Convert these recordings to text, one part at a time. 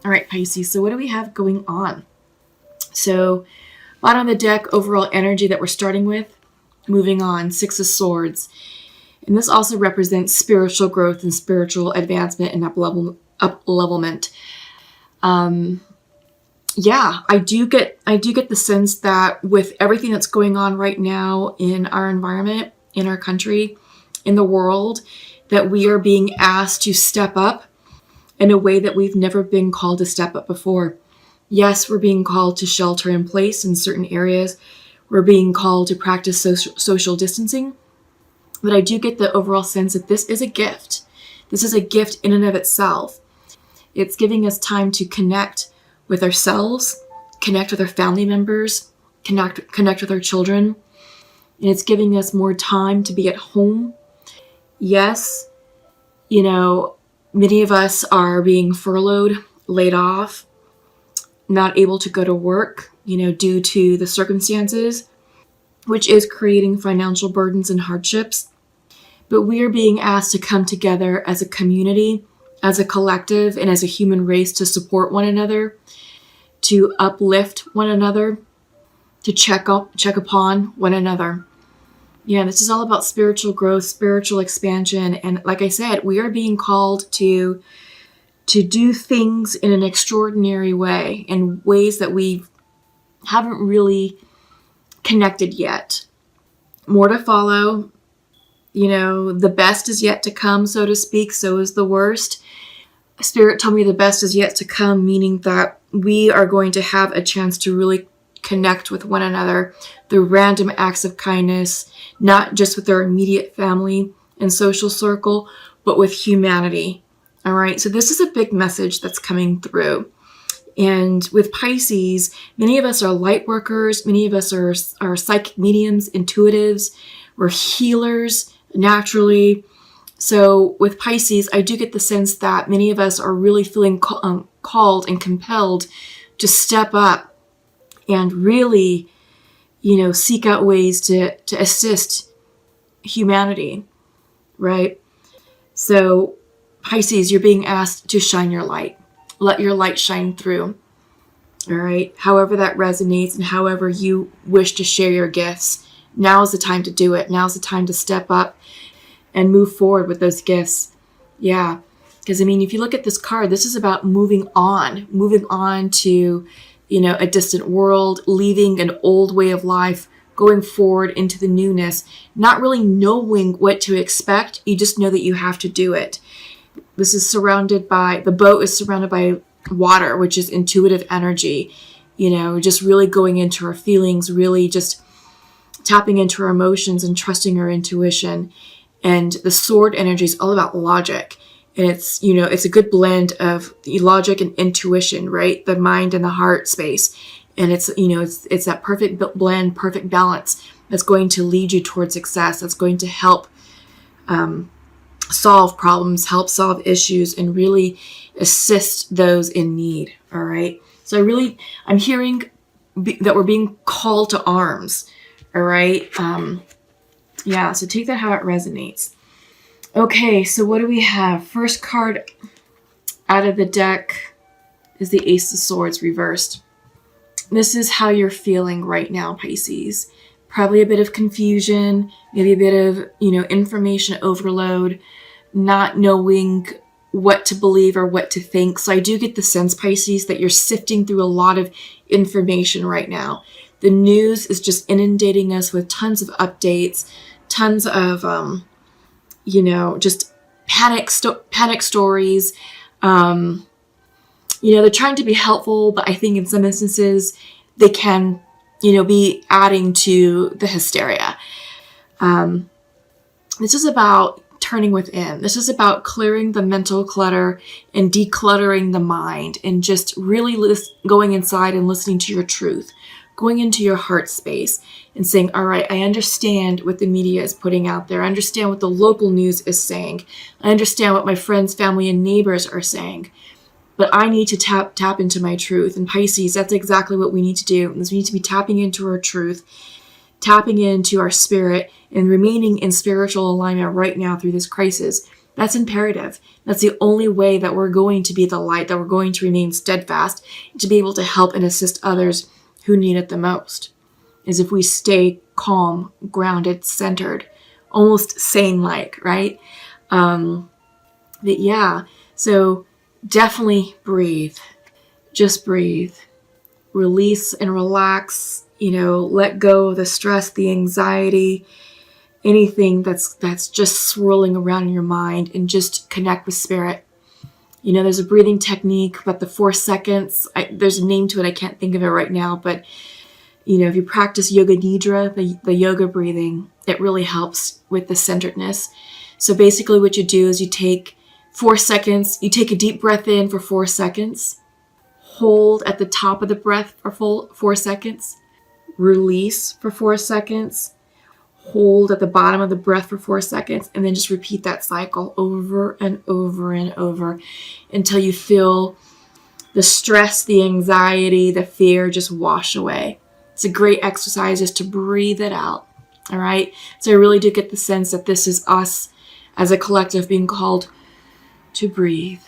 All right, Pisces. So what do we have going on? So bottom of the deck, overall energy that we're starting with. Moving on, Six of Swords. And this also represents spiritual growth and spiritual advancement and up-levelment. Yeah, I do get the sense that with everything that's going on right now in our environment, in our country, in the world, that we are being asked to step up in a way that we've never been called to step up before. Yes, we're being called to shelter in place in certain areas. We're being called to practice social distancing. But I do get the overall sense that this is a gift. This is a gift in and of itself. It's giving us time to connect with ourselves, connect with our family members, connect with our children. And it's giving us more time to be at home. Yes, many of us are being furloughed, laid off, not able to go to work, due to the circumstances, which is creating financial burdens and hardships. But we are being asked to come together as a community, as a collective, and as a human race to support one another, to uplift one another, to check upon one another. Yeah, this is all about spiritual growth, spiritual expansion. And like I said, we are being called to do things in an extraordinary way, in ways that we haven't really connected yet. More to follow. The best is yet to come, so to speak. So is the worst. Spirit told me the best is yet to come, meaning that we are going to have a chance to really connect with one another through random acts of kindness, not just with our immediate family and social circle, but with humanity. All right. So this is a big message that's coming through. And with Pisces, many of us are light workers. Many of us are psychic mediums, intuitives. We're healers naturally. So with Pisces, I do get the sense that many of us are really feeling called and compelled to step up and really, seek out ways to assist humanity, right? So Pisces, you're being asked to shine your light. Let your light shine through, all right? However that resonates and however you wish to share your gifts, now is the time to do it. Now is the time to step up and move forward with those gifts. Yeah, because if you look at this card, this is about moving on to, a distant world, leaving an old way of life, going forward into the newness, not really knowing what to expect. You just know that you have to do it. This is the boat is surrounded by water, which is intuitive energy, just really going into our feelings, really just tapping into our emotions and trusting our intuition. And the sword energy is all about logic. And it's a good blend of logic and intuition, right? The mind and the heart space. And it's that perfect blend, perfect balance that's going to lead you towards success. That's going to help solve problems, help solve issues, and really assist those in need. All right. So I'm hearing that we're being called to arms. All right. Yeah. So take that how it resonates. Okay. So what do we have? First card out of the deck is the Ace of Swords reversed. This is how you're feeling right now, Pisces. Probably a bit of confusion, maybe a bit of, information overload, not knowing what to believe or what to think. So I do get the sense, Pisces, that you're sifting through a lot of information right now. The news is just inundating us with tons of updates, tons of, just panic stories. They're trying to be helpful, but I think in some instances they can, be adding to the hysteria. This is about turning within. This is about clearing the mental clutter and decluttering the mind and just really going inside and listening to your truth, going into your heart space and saying, all right, I understand what the media is putting out there. I understand what the local news is saying. I understand what my friends, family, and neighbors are saying. But I need to tap into my truth. And Pisces, that's exactly what we need to do. We need to be tapping into our truth, tapping into our spirit, and remaining in spiritual alignment right now through this crisis That's imperative. That's the only way that we're going to be the light, that we're going to remain steadfast, to be able to help and assist others who need it the most, is if we stay calm, grounded, centered, almost sane-like, right? But yeah, so definitely breathe. Just breathe. Release and relax, let go of the stress, the anxiety, anything that's just swirling around in your mind, and just connect with spirit. There's a breathing technique, but the 4 seconds, there's a name to it. I can't think of it right now, but if you practice yoga nidra, the yoga breathing, it really helps with the centeredness. So basically what you do is you take 4 seconds, you take a deep breath in for 4 seconds, hold at the top of the breath for 4 seconds, release for 4 seconds, hold at the bottom of the breath for 4 seconds, and then just repeat that cycle over and over and over until you feel the stress, the anxiety, the fear just wash away. It's a great exercise just to breathe it out. All right. So I really do get the sense that this is us as a collective being called to breathe,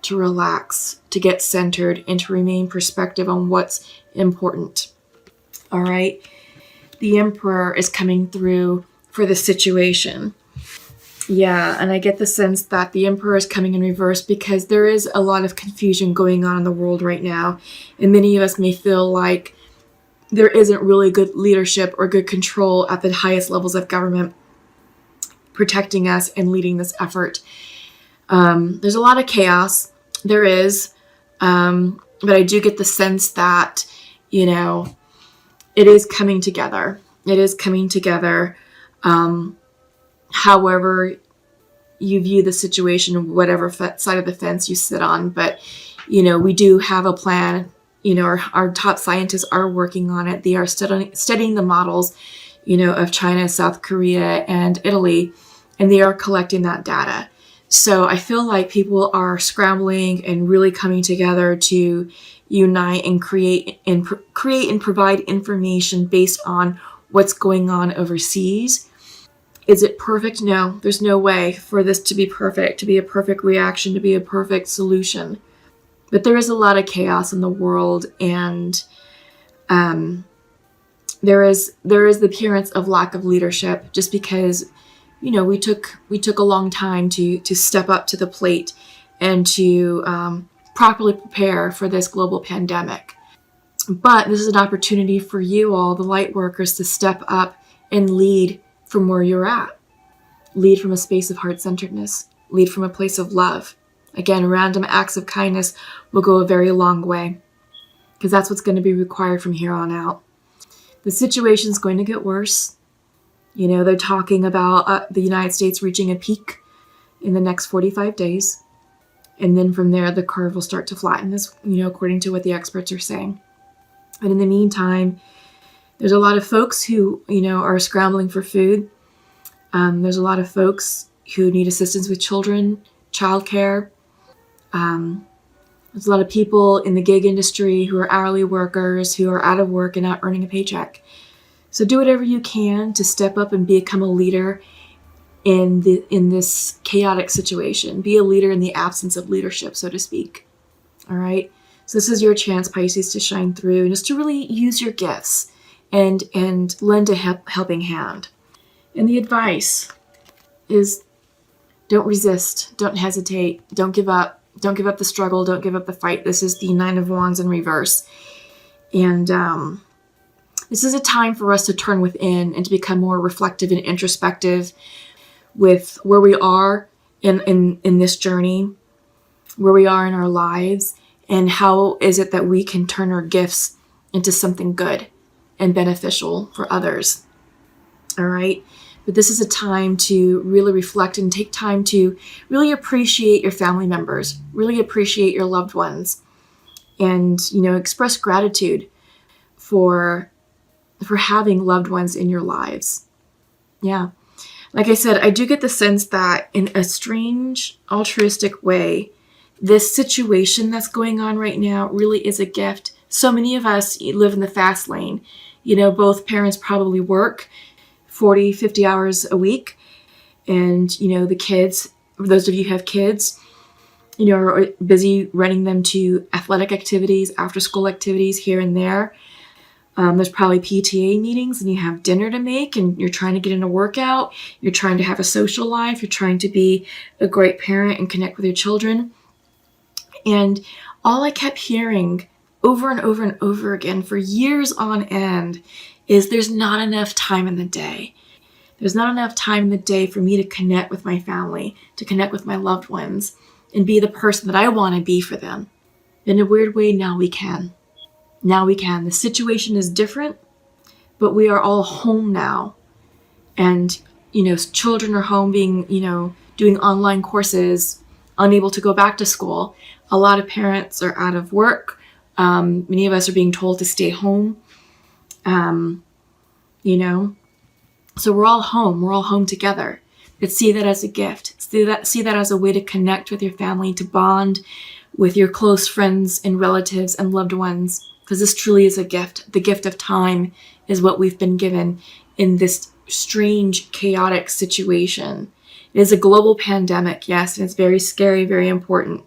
to relax, to get centered, and to remain perspective on what's important. All right. The Emperor is coming through for the situation. Yeah, and I get the sense that the Emperor is coming in reverse because there is a lot of confusion going on in the world right now. And many of us may feel like there isn't really good leadership or good control at the highest levels of government protecting us and leading this effort. There's a lot of chaos. There is. But I do get the sense that, it is coming together. It is coming together. However you view the situation, whatever side of the fence you sit on. But, we do have a plan. Our top scientists are working on it. They are studying the models, of China, South Korea, and Italy, and they are collecting that data. So I feel like people are scrambling and really coming together to unite and create and provide information based on what's going on overseas. Is it perfect? No, there's no way for this to be perfect, to be a perfect reaction, to be a perfect solution. But there is a lot of chaos in the world, and there is the appearance of lack of leadership, just because we took a long time to step up to the plate and to properly prepare for this global pandemic. But this is an opportunity for you all, the light workers, to step up and lead from where you're at. Lead from a space of heart-centeredness. Lead from a place of love. Again, random acts of kindness will go a very long way, because that's what's going to be required from here on out. The situation's going to get worse. They're talking about the United States reaching a peak in the next 45 days. And then from there, the curve will start to flatten, this, according to what the experts are saying. And in the meantime, there's a lot of folks who, are scrambling for food. There's a lot of folks who need assistance with children, childcare. There's a lot of people in the gig industry who are hourly workers who are out of work and not earning a paycheck. So do whatever you can to step up and become a leader in this chaotic situation. Be a leader in the absence of leadership, so to speak. All right. So this is your chance, Pisces, to shine through and just to really use your gifts and lend a helping hand. And the advice is, don't resist, don't hesitate, don't give up. Don't give up the struggle. Don't give up the fight. This is the 9 of Wands in reverse. And this is a time for us to turn within and to become more reflective and introspective with where we are in this journey, where we are in our lives, and how is it that we can turn our gifts into something good and beneficial for others. All right. But this is a time to really reflect and take time to really appreciate your family members, really appreciate your loved ones, and, express gratitude for having loved ones in your lives. Yeah. Like I said, I do get the sense that in a strange, altruistic way, this situation that's going on right now really is a gift. So many of us live in the fast lane. Both parents probably work 40, 50 hours a week. And, the kids For those of you who have kids, are busy running them to athletic activities, after school activities here and there. There's probably PTA meetings, and you have dinner to make, and you're trying to get in a workout. You're trying to have a social life. You're trying to be a great parent and connect with your children. And all I kept hearing over and over and over again for years on end is there's not enough time in the day. There's not enough time in the day for me to connect with my family, to connect with my loved ones, and be the person that I want to be for them. In a weird way, now we can. Now we can. The situation is different, but we are all home now. And, children are home being, doing online courses, unable to go back to school. A lot of parents are out of work. Many of us are being told to stay home. So we're all home. We're all home together. But see that as a gift. See that as a way to connect with your family, to bond with your close friends and relatives and loved ones. Because this truly is a gift. The gift of time is what we've been given in this strange, chaotic situation. It is a global pandemic, yes, and it's very scary, very important.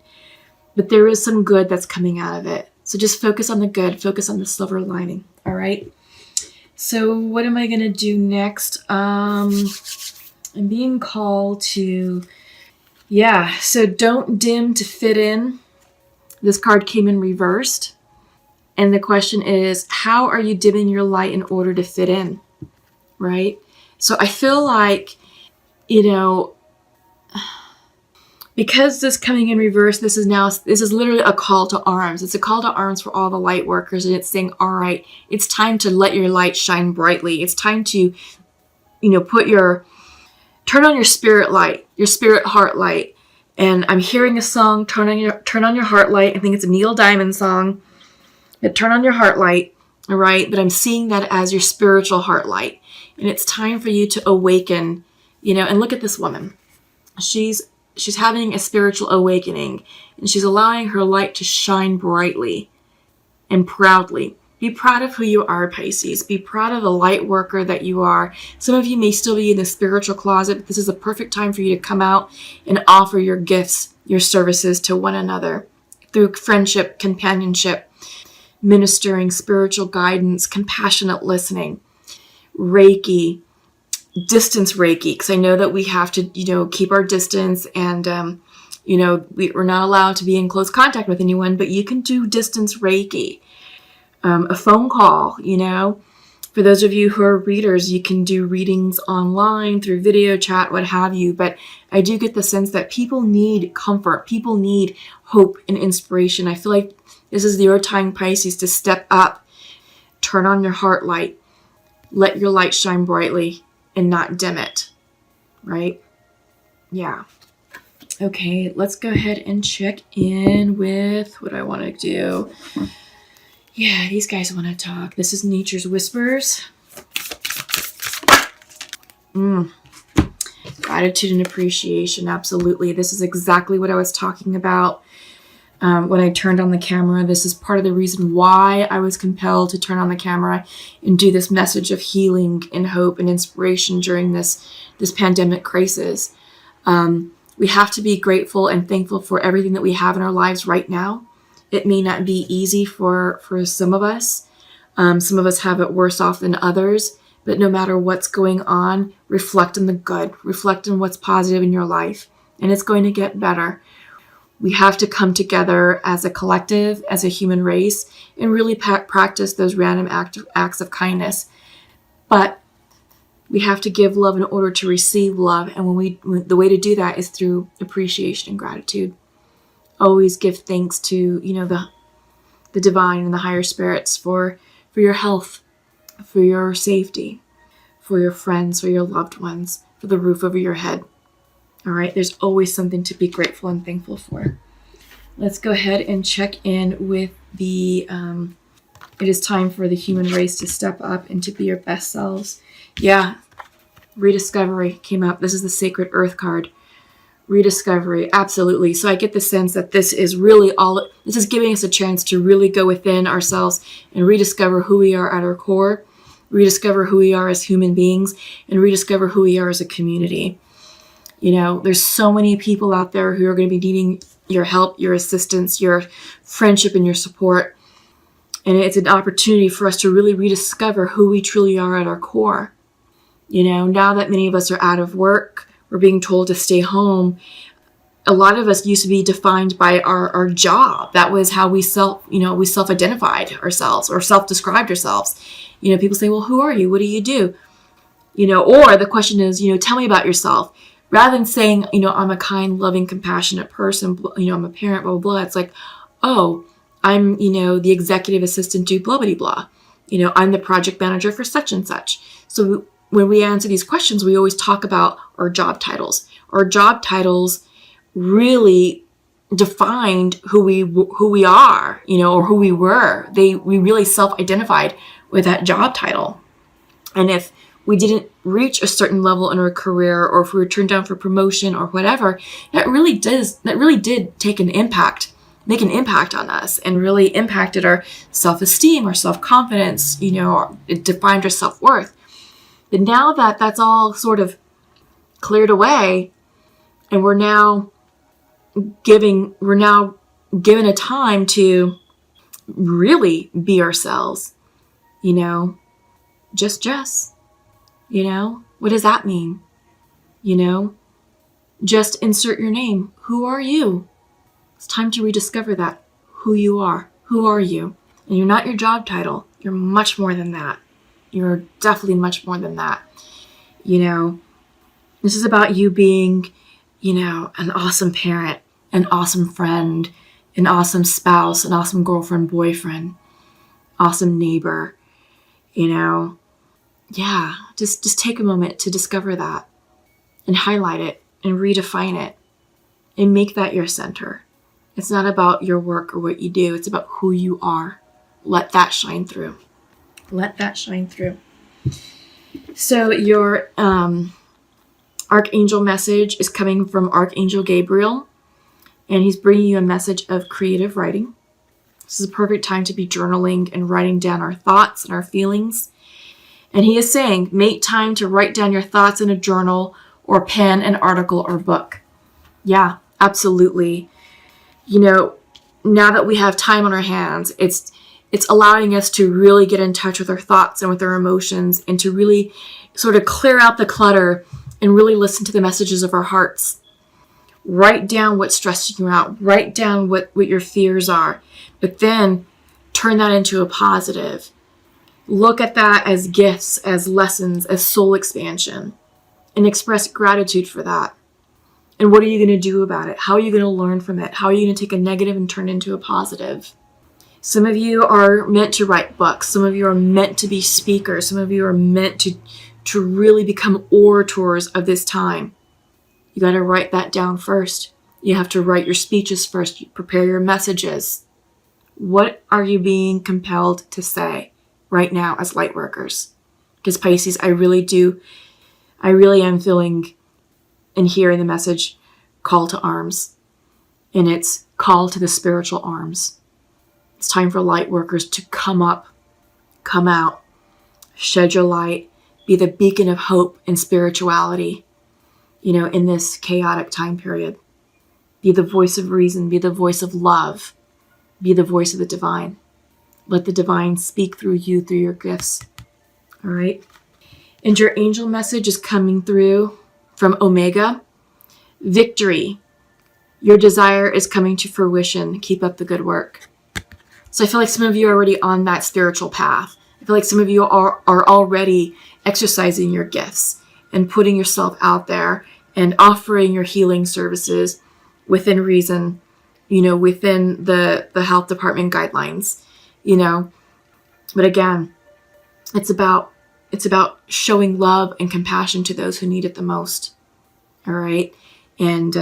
But there is some good that's coming out of it. So just focus on the good. Focus on the silver lining. All right? So what am I going to do next? I'm being called to, so don't dim to fit in. This card came in reversed. And the question is, how are you dimming your light in order to fit in? Right? So I feel like, because this coming in reverse, this is literally a call to arms. It's a call to arms for all the light workers. And it's saying, all right, it's time to let your light shine brightly. It's time to, turn on your spirit light, your spirit heart light. And I'm hearing a song, turn on your heart light. I think it's a Neil Diamond song. But turn on your heart light, all right? But I'm seeing that as your spiritual heart light. And it's time for you to awaken, and look at this woman. She's having a spiritual awakening, and she's allowing her light to shine brightly and proudly. Be proud of who you are, Pisces. Be proud of the light worker that you are. Some of you may still be in the spiritual closet, but this is a perfect time for you to come out and offer your gifts, your services to one another through friendship, companionship, ministering, spiritual guidance, compassionate listening, Reiki, distance Reiki, because I know that we have to, keep our distance, and, we're not allowed to be in close contact with anyone, but you can do distance Reiki, a phone call, For those of you who are readers, you can do readings online through video chat, what have you, but I do get the sense that people need comfort, people need hope and inspiration. I feel like this is your time, Pisces, to step up, turn on your heart light, let your light shine brightly and not dim it, right? Yeah. Okay, let's go ahead and check in with what I want to do. Yeah, these guys want to talk. This is Nature's Whispers. Gratitude and appreciation, absolutely. This is exactly what I was talking about. When I turned on the camera, this is part of the reason why I was compelled to turn on the camera and do this message of healing and hope and inspiration during this pandemic crisis. We have to be grateful and thankful for everything that we have in our lives right now. It may not be easy for some of us. Some of us have it worse off than others. But no matter what's going on, reflect on the good. Reflect on what's positive in your life. And it's going to get better. We have to come together as a collective, as a human race, and really practice those random acts of kindness. But we have to give love in order to receive love. And the way to do that is through appreciation and gratitude. Always give thanks to, the divine and the higher spirits for your health, for your safety, for your friends, for your loved ones, for the roof over your head. All right, there's always something to be grateful and thankful for. Let's go ahead and check in with it is time for the human race to step up and to be your best selves. Yeah, rediscovery came up. This is the Sacred Earth card. Rediscovery, absolutely. So I get the sense that this is giving us a chance to really go within ourselves and rediscover who we are at our core, rediscover who we are as human beings, and rediscover who we are as a community. You know, there's so many people out there who are going to be needing your help, your assistance, your friendship, and your support. And it's an opportunity for us to really rediscover who we truly are at our core. You know, now that many of us are out of work, we're being told to stay home. A lot of us used to be defined by our job. That was how we self-identified ourselves or self-described ourselves. You know, people say, well, who are you? What do you do? You know, or the question is, you know, tell me about yourself. Rather than saying, you know, I'm a kind, loving, compassionate person, you know, I'm a parent, blah, blah, blah. It's like, oh, I'm, you know, the executive assistant to blah, blah, blah. You know, I'm the project manager for such and such. So when we answer these questions, we always talk about our job titles. Our job titles really defined who we are, you know, or who we were. We really self-identified with that job title. And if we didn't reach a certain level in our career, or if we were turned down for promotion or whatever, that really did make an impact on us, and really impacted our self-esteem, our self-confidence, you know, it defined our self-worth. But now that that's all sort of cleared away, and we're now given a time to really be ourselves, you know, just Jess. You know, what does that mean? You know, just insert your name. Who are you? It's time to rediscover that. Who you are. Who are you? And you're not your job title. You're much more than that. You're definitely much more than that. You know, this is about you being, you know, an awesome parent, an awesome friend, an awesome spouse, an awesome girlfriend, boyfriend, awesome neighbor, you know. Yeah, just take a moment to discover that and highlight it and redefine it and make that your center. It's not about your work or what you do. It's about who you are. Let that shine through. Let that shine through. So your archangel message is coming from Archangel Gabriel, and he's bringing you a message of creative writing. This is a perfect time to be journaling and writing down our thoughts and our feelings. And he is saying, make time to write down your thoughts in a journal or pen an article or book. Yeah, absolutely. You know, now that we have time on our hands, it's allowing us to really get in touch with our thoughts and with our emotions, and to really sort of clear out the clutter and really listen to the messages of our hearts. Write down what's stressing you out. Write down what your fears are. But then turn that into a positive. Look at that as gifts, as lessons, as soul expansion, and express gratitude for that. And what are you going to do about it? How are you going to learn from it? How are you going to take a negative and turn it into a positive? Some of you are meant to write books. Some of you are meant to be speakers. Some of you are meant to really become orators of this time. You got to write that down first. You have to write your speeches first. You prepare your messages. What are you being compelled to say right now as light workers? Because Pisces, I really am feeling and hearing the message call to arms. And it's call to the spiritual arms. It's time for light workers to come up, come out, shed your light, be the beacon of hope and spirituality, you know, in this chaotic time period. Be the voice of reason, be the voice of love, be the voice of the divine. Let the divine speak through you, through your gifts. All right. And your angel message is coming through from Omega. Victory. Your desire is coming to fruition. Keep up the good work. So I feel like some of you are already on that spiritual path. I feel like some of you are already exercising your gifts and putting yourself out there and offering your healing services within reason, you know, within the health department guidelines, you know. But again, it's about showing love and compassion to those who need it the most. All right. And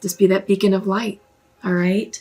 just be that beacon of light. All right.